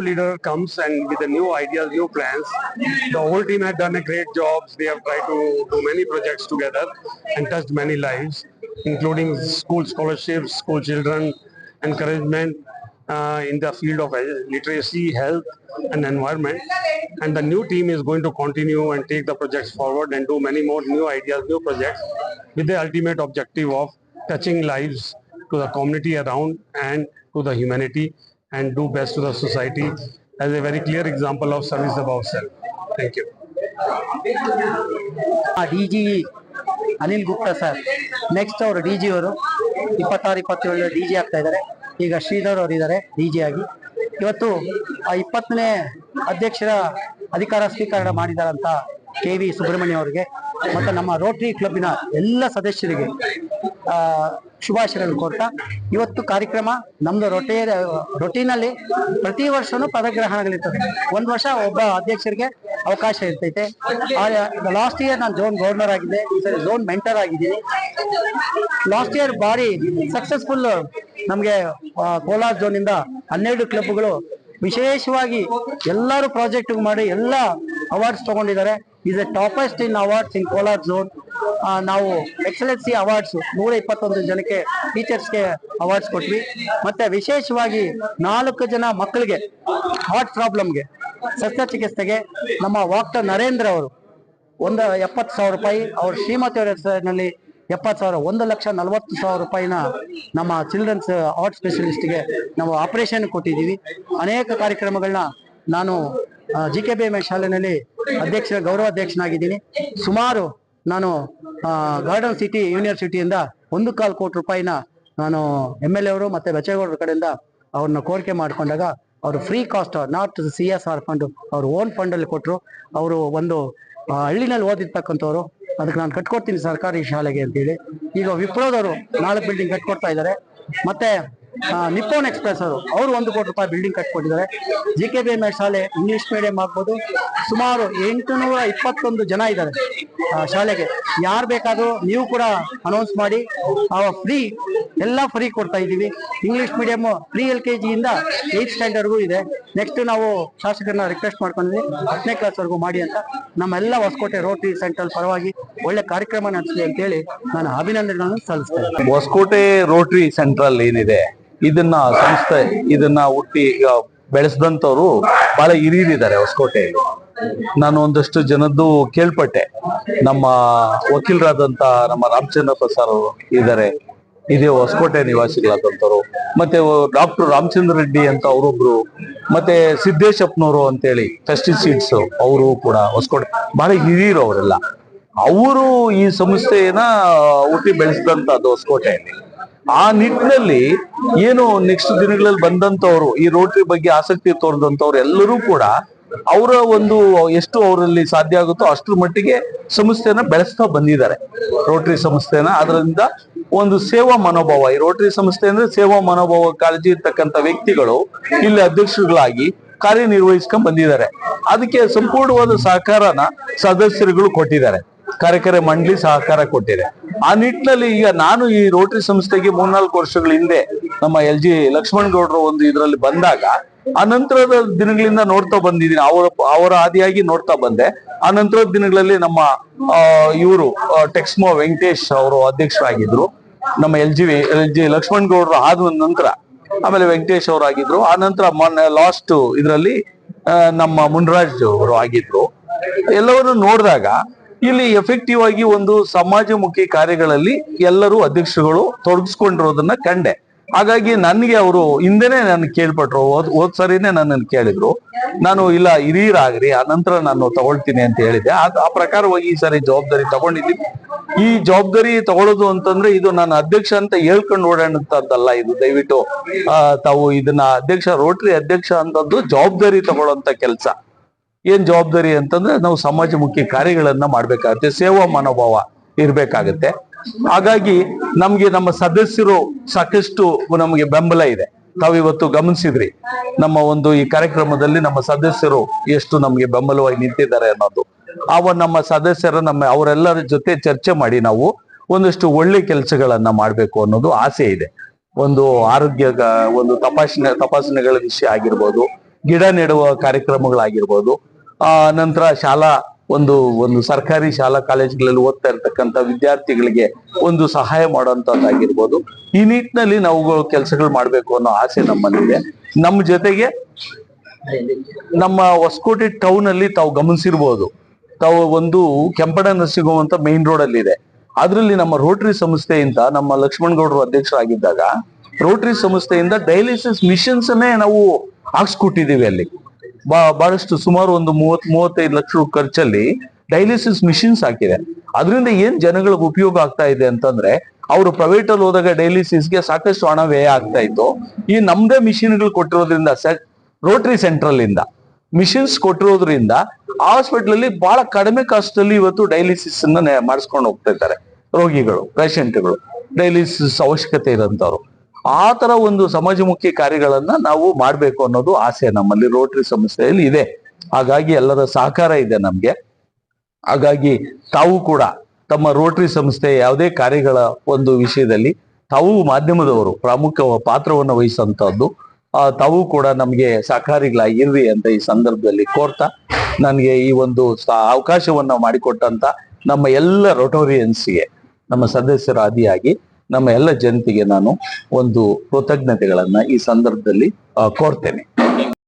leader comes and with the new ideas, new plans. The whole team had done a great job. They have tried to do many projects together and touched many lives, including school scholarships, school children, encouragement in the field of literacy, health, and environment. And the new team is going to continue and take the projects forward and do many more new ideas, new projects, with the ultimate objective of touching lives to the community around and to the humanity, and do best to the society as a very clear example of service above self. Thank you. DG Anil Gupta sir next ಅವರು DG ಅವರು 26-27 DG ಆಗ್ತಾ ಇದ್ದಾರೆ. ಈಗ ಶ್ರೀಧರ್ ಅವರು ಇದ್ದಾರೆ DG ಆಗಿ. ಇವತ್ತು ಆ 20ನೇ ಅಧ್ಯಕ್ಷರ ಅಧಿಕಾರ ಸ್ವೀಕರಣ ಮಾಡಿದಾರಂತ KV ಸುಬ್ರಹ್ಮಣ್ಯ ಅವರಿಗೆ ಮತ್ತು ನಮ್ಮ ರೋಟರಿ ಕ್ಲಬ್ಬಿನ ಎಲ್ಲ ಸದಸ್ಯರಿಗೆ ಶುಭಾಶಯಗಳನ್ನು ಕೋರ್ತಾ, ಇವತ್ತು ಕಾರ್ಯಕ್ರಮ ನಮ್ದು ರೊಟೀನಲ್ಲಿ ಪ್ರತಿ ವರ್ಷನೂ ಪದಗ್ರಹಣಗಳಿರ್ತದೆ. ಒಂದು ವರ್ಷ ಒಬ್ಬ ಅಧ್ಯಕ್ಷರಿಗೆ ಅವಕಾಶ ಇರ್ತೈತೆ. ಲಾಸ್ಟ್ ಇಯರ್ ನಾನು ಝೋನ್ ಗವರ್ನರ್ ಆಗಿದ್ದೆ, ಈ ಸರಿ ಝೋನ್ ಮೆಂಟರ್ ಆಗಿದ್ದೀನಿ. ಲಾಸ್ಟ್ ಇಯರ್ ಭಾರಿ ಸಕ್ಸಸ್ಫುಲ್ ನಮಗೆ ಕೋಲಾರ ಝೋನಿಂದ 12 ಕ್ಲಬ್ಗಳು ವಿಶೇಷವಾಗಿ ಎಲ್ಲರೂ ಪ್ರಾಜೆಕ್ಟ್ ಮಾಡಿ ಎಲ್ಲ ಅವಾರ್ಡ್ಸ್ ತಗೊಂಡಿದ್ದಾರೆ. Is A toppest in awards in Kolar zone. ನಾವು ಎಕ್ಸಲೆನ್ಸಿ ಅವಾರ್ಡ್ಸ್ 121 ಜನಕ್ಕೆ ಟೀಚರ್ಸ್ಗೆ ಅವಾರ್ಡ್ಸ್ ಕೊಟ್ವಿ. ಮತ್ತೆ ವಿಶೇಷವಾಗಿ 4 ಜನ ಮಕ್ಕಳಿಗೆ ಹಾರ್ಟ್ ಪ್ರಾಬ್ಲಮ್ಗೆ ಶಸ್ತ್ರಚಿಕಿತ್ಸೆಗೆ ನಮ್ಮ ಡಾಕ್ಟರ್ ನರೇಂದ್ರ ಅವರು 70,000 ರೂಪಾಯಿ, ಅವ್ರ ಶ್ರೀಮತಿಯವರ ಹೆಸರಿನಲ್ಲಿ 70,000, 1,40,000 ರೂಪಾಯಿನ ನಮ್ಮ ಚಿಲ್ಡ್ರನ್ಸ್ ಹಾರ್ಟ್ ಸ್ಪೆಷಲಿಸ್ಟ್ಗೆ ನಾವು ಆಪರೇಷನ್ ಕೊಟ್ಟಿದ್ದೀವಿ. ಅನೇಕ ಕಾರ್ಯಕ್ರಮಗಳನ್ನ ನಾನು GKBM ಶಾಲೆಯಲ್ಲಿ ಗೌರವ ಅಧ್ಯಕ್ಷನಾಗಿದ್ದೀನಿ. ಸುಮಾರು ನಾನು ಗಾರ್ಡನ್ ಸಿಟಿ ಯೂನಿವರ್ಸಿಟಿಯಿಂದ 1.25 ಕೋಟಿ ರೂಪಾಯಿನ ನಾನು MLA ಅವರು ಮತ್ತೆ ಬಚ್ಚೇಗೌಡರ ಕಡೆಯಿಂದ ಅವ್ರನ್ನ ಕೋರಿಕೆ ಮಾಡ್ಕೊಂಡಾಗ ಅವರು free cost, not CSR fund, ಅವ್ರ ಓನ್ ಫಂಡಲ್ಲಿ ಕೊಟ್ಟರು. ಅವರು ಒಂದು ಹಳ್ಳಿನಲ್ಲಿ ಓದಿರ್ತಕ್ಕಂಥವ್ರು, ಅದಕ್ಕೆ ನಾನು ಕಟ್ಕೊಡ್ತೀನಿ ಸರ್ಕಾರಿ ಶಾಲೆಗೆ ಅಂತೇಳಿ. ಈಗ ವಿಪ್ರೋದವರು 4 ಬಿಲ್ಡಿಂಗ್ ಕಟ್ಕೊಡ್ತಾ ಇದ್ದಾರೆ. ಮತ್ತೆ ನಿಪ್ಪೋನ್ ಎಕ್ಸ್ಪ್ರೆಸ್ ಅವರು 1 ಕೋಟಿ ರೂಪಾಯಿ ಬಿಲ್ಡಿಂಗ್ ಕಟ್ಕೊಟ್ಟಿದ್ದಾರೆ. GKBM ಶಾಲೆ ಇಂಗ್ಲಿಷ್ ಮೀಡಿಯಂ ಆಗ್ಬೋದು. ಸುಮಾರು 821 ಜನ ಇದ್ದಾರೆ ಶಾಲೆಗೆ. ಯಾರು ಬೇಕಾದರೂ ನೀವು ಕೂಡ ಅನೌನ್ಸ್ ಮಾಡಿ, ಫ್ರೀ ಎಲ್ಲ ಫ್ರೀ ಕೊಡ್ತಾ ಇದ್ದೀವಿ. ಇಂಗ್ಲಿಷ್ ಮೀಡಿಯಂ ಪ್ರೀ LKG ಇಂದ 8th ಸ್ಟ್ಯಾಂಡರ್ಡ್ಗೂ ಇದೆ. ನೆಕ್ಸ್ಟ್ ನಾವು ಶಾಸಕರನ್ನ ರಿಕ್ವೆಸ್ಟ್ ಮಾಡ್ಕೊಂಡಿದ್ವಿ 10ನೇ ಕ್ಲಾಸ್ವರೆಗೂ ಮಾಡಿ ಅಂತ. ನಮ್ಮೆಲ್ಲ ಹೊಸಕೋಟೆ ರೋಟರಿ ಸೆಂಟ್ರಲ್ ಪರವಾಗಿ ಒಳ್ಳೆ ಕಾರ್ಯಕ್ರಮ ನಡೆಸಲಿ ಅಂತೇಳಿ ನಾನು ಅಭಿನಂದನೆಗಳನ್ನು ಸಲ್ಲಿಸ್ತೇನೆ. ಹೊಸಕೋಟೆ ರೋಟರಿ ಸೆಂಟ್ರಲ್ ಏನಿದೆ, ಇದನ್ನ ಹುಟ್ಟಿ ಬೆಳೆಸಿದಂತವ್ರು ಬಹಳ ಹಿರಿಯರಿದ್ದಾರೆ ಹೊಸಕೋಟೆಯಲ್ಲಿ. ನಾನು ಒಂದಷ್ಟು ಜನದ್ದು ಕೇಳ್ಪಟ್ಟೆ. ನಮ್ಮ ವಕೀಲರಾದಂತ ನಮ್ಮ ರಾಮಚಂದ್ರ ಪ್ರಸಾದ್ ಅವರು ಇದ್ದಾರೆ, ಇದೇ ಹೊಸಕೋಟೆ ನಿವಾಸಿಗಳಾದಂಥವ್ರು. ಮತ್ತೆ ಡಾಕ್ಟರ್ ರಾಮಚಂದ್ರ ರೆಡ್ಡಿ ಅಂತ ಅವರೊಬ್ರು, ಮತ್ತೆ ಸಿದ್ದೇಶಪ್ಪನವರು ಅಂತೇಳಿ ಪೆಸ್ಟಿಸೈಡ್ಸ್ ಅವರು ಕೂಡ ಹೊಸಕೋಟೆ ಬಹಳ ಹಿರಿಯರು ಅವರೆಲ್ಲ. ಅವರು ಈ ಸಂಸ್ಥೆಯನ್ನ ಹುಟ್ಟಿ ಬೆಳೆಸಿದಂತದ್ದು ಹೊಸಕೋಟೆಯಲ್ಲಿ. ಆ ನಿಟ್ಟಿನಲ್ಲಿ ಏನು ನೆಕ್ಸ್ಟ್ ದಿನಗಳಲ್ಲಿ ಬಂದಂತವ್ರು, ಈ ರೋಟರಿ ಬಗ್ಗೆ ಆಸಕ್ತಿ ತೋರಿದಂತವ್ರು ಎಲ್ಲರೂ ಕೂಡ ಅವರ ಒಂದು ಎಷ್ಟು ಅವರಲ್ಲಿ ಸಾಧ್ಯ ಆಗುತ್ತೋ ಅಷ್ಟರ ಮಟ್ಟಿಗೆ ಸಂಸ್ಥೆನ ಬೆಳೆಸ್ತಾ ಬಂದಿದ್ದಾರೆ, ರೋಟರಿ ಸಂಸ್ಥೆನ. ಅದರಿಂದ ಒಂದು ಸೇವಾ ಮನೋಭಾವ, ಈ ರೋಟರಿ ಸಂಸ್ಥೆ ಅಂದ್ರೆ ಸೇವಾ ಮನೋಭಾವ ಕಾಳಜಿ ಇರ್ತಕ್ಕಂಥ ವ್ಯಕ್ತಿಗಳು ಇಲ್ಲಿ ಅಧ್ಯಕ್ಷರುಗಳಾಗಿ ಕಾರ್ಯನಿರ್ವಹಿಸ್ಕೊಂಡ್ ಬಂದಿದ್ದಾರೆ. ಅದಕ್ಕೆ ಸಂಪೂರ್ಣವಾದ ಸಹಕಾರನ ಸದಸ್ಯರುಗಳು ಕೊಟ್ಟಿದ್ದಾರೆ, ಕಾರ್ಯಕಾರಿ ಮಂಡಳಿ ಸಹಕಾರ ಕೊಟ್ಟಿದೆ. ಆ ನಿಟ್ಟಿನಲ್ಲಿ ಈಗ ನಾನು ಈ ರೋಟರಿ ಸಂಸ್ಥೆಗೆ 3-4 ವರ್ಷಗಳ ಹಿಂದೆ ನಮ್ಮ LG ಲಕ್ಷ್ಮಣ್ ಗೌಡ್ರು ಒಂದು ಇದರಲ್ಲಿ ಬಂದಾಗ, ಆ ನಂತರದ ದಿನಗಳಿಂದ ನೋಡ್ತಾ ಬಂದಿದ್ದೀನಿ, ಅವರ ಆದಿಯಾಗಿ ನೋಡ್ತಾ ಬಂದೆ. ಆ ನಂತರದ ದಿನಗಳಲ್ಲಿ ನಮ್ಮ ಇವರು ಟೆಕ್ಸ್ಮೋ ವೆಂಕಟೇಶ್ ಅವರು ಅಧ್ಯಕ್ಷರಾಗಿದ್ರು. ನಮ್ಮ LG ಲಕ್ಷ್ಮಣ್ ಗೌಡ್ರು ಆದ ನಂತರ ಆಮೇಲೆ ವೆಂಕಟೇಶ್ ಅವರು ಆಗಿದ್ರು. ಆ ನಂತರ ಲಾಸ್ಟ್ ಇದರಲ್ಲಿ ನಮ್ಮ ಮುನ್ರಾಜ್ ಅವರು ಆಗಿದ್ರು. ಎಲ್ಲವನ್ನು ನೋಡಿದಾಗ ಇಲ್ಲಿ ಎಫೆಕ್ಟಿವ್ ಆಗಿ ಒಂದು ಸಮಾಜಮುಖಿ ಕಾರ್ಯಗಳಲ್ಲಿ ಎಲ್ಲರೂ ಅಧ್ಯಕ್ಷರುಗಳು ತೊಡಗಿಸ್ಕೊಂಡಿರೋದನ್ನ ಕಂಡೆ. ಹಾಗಾಗಿ ನನಗೆ ಅವರು ಹಿಂದೆನೆ ನನ್ ಕೇಳ್ಪಟ್ರು, ಹೋದ್ ಸರಿನೇ ನನ್ನನ್ನು ಕೇಳಿದ್ರು. ನಾನು ಇಲ್ಲ ಹಿರಿಯರಾಗ್ರಿ, ಆ ನಂತರ ನಾನು ತಗೊಳ್ತೀನಿ ಅಂತ ಹೇಳಿದೆ. ಆ ಪ್ರಕಾರವಾಗಿ ಈ ಸಾರಿ ಜವಾಬ್ದಾರಿ ತಗೊಂಡಿದ್ದೀನಿ. ಈ ಜವಾಬ್ದಾರಿ ತಗೊಳ್ಳೋದು ಅಂತಂದ್ರೆ ಇದು ನಾನು ಅಧ್ಯಕ್ಷ ಅಂತ ಹೇಳ್ಕೊಂಡು ಓಡಾಡಂತದ್ದಲ್ಲ. ಇದು ದಯವಿಟ್ಟು ತಾವು ಇದನ್ನ ರೋಟರಿ ಅಧ್ಯಕ್ಷ ಅಂತದ್ದು ಜವಾಬ್ದಾರಿ ತಗೊಳ್ಳೋಂತ ಕೆಲಸ. ಏನ್ ಜವಾಬ್ದಾರಿ ಅಂತಂದ್ರೆ ನಾವು ಸಮಾಜಮುಖಿ ಕಾರ್ಯಗಳನ್ನ ಮಾಡ್ಬೇಕಾಗತ್ತೆ, ಸೇವಾ ಮನೋಭಾವ ಇರ್ಬೇಕಾಗತ್ತೆ. ಹಾಗಾಗಿ ನಮ್ಗೆ ನಮ್ಮ ಸದಸ್ಯರು ಸಾಕಷ್ಟು ನಮಗೆ ಬೆಂಬಲ ಇದೆ. ತಾವಿವತ್ತು ಗಮನಿಸಿದ್ರಿ ನಮ್ಮ ಒಂದು ಈ ಕಾರ್ಯಕ್ರಮದಲ್ಲಿ ನಮ್ಮ ಸದಸ್ಯರು ಎಷ್ಟು ನಮ್ಗೆ ಬೆಂಬಲವಾಗಿ ನಿಂತಿದ್ದಾರೆ ಅನ್ನೋದು. ನಮ್ಮ ಸದಸ್ಯರ ಅವರೆಲ್ಲರ ಜೊತೆ ಚರ್ಚೆ ಮಾಡಿ ನಾವು ಒಂದಷ್ಟು ಒಳ್ಳೆ ಕೆಲಸಗಳನ್ನ ಮಾಡ್ಬೇಕು ಅನ್ನೋದು ಆಸೆ ಇದೆ. ಒಂದು ಆರೋಗ್ಯ ಒಂದು ತಪಾಸಣೆಗಳ ವಿಷಯ ಆಗಿರ್ಬೋದು, ಗಿಡ ನೆಡುವ ಕಾರ್ಯಕ್ರಮಗಳಾಗಿರ್ಬೋದು, ನಂತರ ಶಾಲಾ ಒಂದು ಸರ್ಕಾರಿ ಶಾಲಾ ಕಾಲೇಜುಗಳಲ್ಲಿ ಓದ್ತಾ ಇರ್ತಕ್ಕಂಥ ವಿದ್ಯಾರ್ಥಿಗಳಿಗೆ ಒಂದು ಸಹಾಯ ಮಾಡುವಂತದ್ದಾಗಿರ್ಬೋದು. ಈ ನಿಟ್ಟಿನಲ್ಲಿ ನಾವು ಕೆಲಸಗಳು ಮಾಡ್ಬೇಕು ಅನ್ನೋ ಆಸೆ ನಮ್ಮಲ್ಲಿದೆ. ನಮ್ಮ ಜೊತೆಗೆ ನಮ್ಮ ಹೊಸಕೋಟೆ ಟೌನ್ ಅಲ್ಲಿ ತಾವು ಗಮನಿಸಿರ್ಬೋದು, ತಾವು ಒಂದು ಕೆಂಪಣ್ಣನ ಸಿಗುವಂತ ಮೈನ್ ರೋಡ್ ಅಲ್ಲಿ ಇದೆ. ಅದ್ರಲ್ಲಿ ನಮ್ಮ ರೋಟರಿ ಸಂಸ್ಥೆಯಿಂದ ನಮ್ಮ ಲಕ್ಷ್ಮಣಗೌಡರು ಅಧ್ಯಕ್ಷರಾಗಿದ್ದಾಗ ರೋಟರಿ ಸಂಸ್ಥೆಯಿಂದ ಡಯಾಲಿಸಿಸ್ ಮಿಷನ್ಸ್ ಅನ್ನೇ ನಾವು ಹಾಕ್ಸ್ಕೊಟ್ಟಿದೀವಿ. ಅಲ್ಲಿ ಬಹಳಷ್ಟು ಸುಮಾರು ಒಂದು 30-35 ಲಕ್ಷ ಖರ್ಚಲ್ಲಿ ಡಯಾಲಿಸಿಸ್ ಮಿಷಿನ್ಸ್ ಹಾಕಿದೆ. ಅದರಿಂದ ಏನ್ ಜನಗಳಿಗೆ ಉಪಯೋಗ ಆಗ್ತಾ ಇದೆ ಅಂತಂದ್ರೆ, ಅವರು ಪ್ರೈವೇಟ್ ಅಲ್ಲಿ ಹೋದಾಗ ಡಯಾಲಿಸಿಸ್ಗೆ ಸಾಕಷ್ಟು ಹಣ ವ್ಯಯ ಆಗ್ತಾ ಇತ್ತು. ಈ ನಮ್ದೇ ಮಿಷಿನ್ಗಳು ಕೊಟ್ಟಿರೋದ್ರಿಂದ, ರೋಟರಿ ಸೆಂಟ್ರಲ್ ಇಂದ ಮಿಷಿನ್ಸ್ ಕೊಟ್ಟಿರೋದ್ರಿಂದ ಹಾಸ್ಪಿಟಲ್ ಅಲ್ಲಿ ಬಹಳ ಕಡಿಮೆ ಕಾಸ್ಟ್ ಅಲ್ಲಿ ಇವತ್ತು ಡಯಾಲಿಸಿಸ್ ಅನ್ನ ಮಾಡಿಸ್ಕೊಂಡು ಹೋಗ್ತಾ ಇದ್ದಾರೆ ರೋಗಿಗಳು, ಪೇಷಂಟ್ಗಳು, ಡಯಾಲಿಸಿಸ್ ಅವಶ್ಯಕತೆ ಇರೋಂಥವ್ರು. ಆ ತರ ಒಂದು ಸಮಾಜಮುಖಿ ಕಾರ್ಯಗಳನ್ನ ನಾವು ಮಾಡ್ಬೇಕು ಅನ್ನೋದು ಆಸೆ ನಮ್ಮಲ್ಲಿ ರೋಟರಿ ಸಂಸ್ಥೆಯಲ್ಲಿ ಇದೆ. ಹಾಗಾಗಿ ಎಲ್ಲರ ಸಹಕಾರ ಇದೆ ನಮ್ಗೆ. ಹಾಗಾಗಿ ತಾವು ಕೂಡ ತಮ್ಮ ರೋಟರಿ ಸಂಸ್ಥೆ ಯಾವುದೇ ಕಾರ್ಯಗಳ ಒಂದು ವಿಷಯದಲ್ಲಿ ತಾವು ಮಾಧ್ಯಮದವರು ಪ್ರಮುಖ ಪಾತ್ರವನ್ನು ವಹಿಸುವಂತಹದ್ದು, ತಾವು ಕೂಡ ನಮ್ಗೆ ಸಹಕಾರಿಗಳಾಗಿರ್ರಿ ಅಂತ ಈ ಸಂದರ್ಭದಲ್ಲಿ ಕೋರ್ತಾ, ನನಗೆ ಈ ಒಂದು ಅವಕಾಶವನ್ನ ಮಾಡಿಕೊಟ್ಟಂತ ನಮ್ಮ ಎಲ್ಲ ರೋಟೋರಿಯನ್ಸ್ಗೆ, ನಮ್ಮ ಸದಸ್ಯರ ಆದಿಯಾಗಿ ನಮ್ಮ ಎಲ್ಲ ಜನತೆಗೆ ನಾನು ಒಂದು ಕೃತಜ್ಞತೆಗಳನ್ನ ಈ ಸಂದರ್ಭದಲ್ಲಿ ಕೋರ್ತೇನೆ.